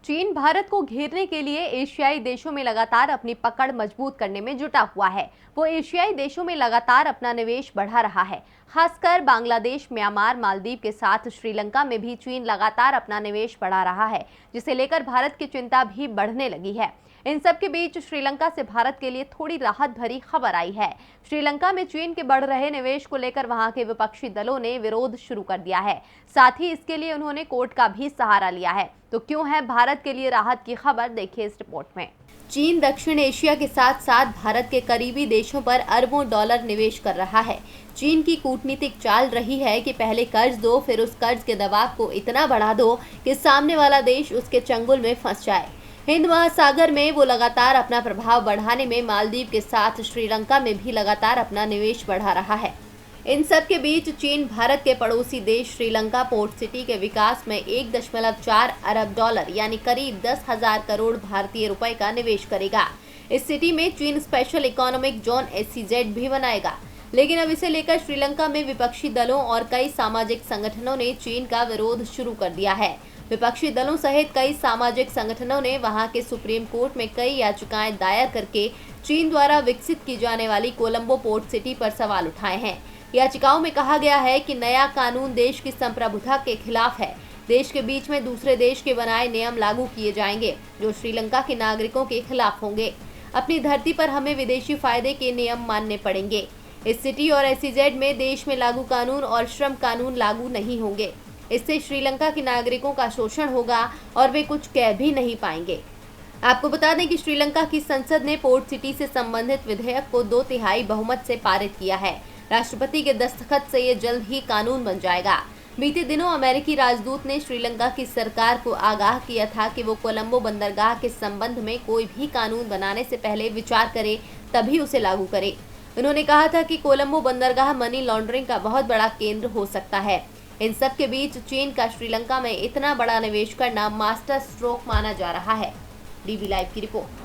चीन भारत को घेरने के लिए एशियाई देशों में लगातार अपनी पकड़ मजबूत करने में जुटा हुआ है। वो एशियाई देशों में लगातार अपना निवेश बढ़ा रहा है। खासकर बांग्लादेश, म्यांमार, मालदीव के साथ श्रीलंका में भी चीन लगातार अपना निवेश बढ़ा रहा है, जिसे लेकर भारत की चिंता भी बढ़ने लगी है। इन सब के बीच श्रीलंका से भारत के लिए थोड़ी राहत भरी खबर आई है। श्रीलंका में चीन के बढ़ रहे निवेश को लेकर वहां के विपक्षी दलों ने विरोध शुरू कर दिया है। साथ ही इसके लिए उन्होंने कोर्ट का भी सहारा लिया है। तो क्यों है भारत के लिए राहत की खबर, देखिए इस रिपोर्ट में। चीन दक्षिण एशिया के साथ साथ भारत के करीबी देशों पर अरबों डॉलर निवेश कर रहा है। चीन की कूटनीतिक चाल रही है कि पहले कर्ज दो, फिर उस कर्ज के दबाव को इतना बढ़ा दो कि सामने वाला देश उसके चंगुल में फंस जाए। हिंद महासागर में वो लगातार अपना प्रभाव बढ़ाने में मालदीव के साथ श्रीलंका में भी लगातार अपना निवेश बढ़ा रहा है। इन सब के बीच चीन भारत के पड़ोसी देश श्रीलंका पोर्ट सिटी के विकास में 1.4 अरब डॉलर यानी करीब 10,000 करोड़ भारतीय रुपए का निवेश करेगा। इस सिटी में चीन स्पेशल इकोनॉमिक जोन SEZ भी बनाएगा। लेकिन अब इसे लेकर श्रीलंका में विपक्षी दलों और कई सामाजिक संगठनों ने चीन का विरोध शुरू कर दिया है। विपक्षी दलों सहित कई सामाजिक संगठनों ने वहां के सुप्रीम कोर्ट में कई याचिकाएं दायर करके चीन द्वारा विकसित की जाने वाली कोलंबो पोर्ट सिटी पर सवाल उठाए हैं। याचिकाओं में कहा गया है कि नया कानून देश की संप्रभुता के खिलाफ है। देश के बीच में दूसरे देश के बनाए नियम लागू किए जाएंगे जो श्रीलंका के नागरिकों के खिलाफ होंगे। अपनी धरती पर हमें विदेशी फायदे के नियम मानने पड़ेंगे। इस सिटी और SEZ में देश में लागू कानून और श्रम कानून लागू नहीं होंगे। इससे श्रीलंका के नागरिकों का शोषण होगा और वे कुछ कह भी नहीं पाएंगे। आपको बता दें कि श्रीलंका की संसद ने पोर्ट सिटी से संबंधित विधेयक को 2/3 बहुमत से पारित किया है। राष्ट्रपति के दस्तखत से ये जल्द ही कानून बन जाएगा। बीते दिनों अमेरिकी राजदूत ने श्रीलंका की सरकार को आगाह किया था कि वो कोलंबो बंदरगाह के संबंध में कोई भी कानून बनाने से पहले विचार करे, तभी उसे लागू करे। उन्होंने कहा था कि कोलंबो बंदरगाह मनी लॉन्ड्रिंग का बहुत बड़ा केंद्र हो सकता है। इन सब के बीच चीन का श्रीलंका में इतना बड़ा निवेश करना मास्टर स्ट्रोक माना जा रहा है। DB लाइव की रिपोर्ट।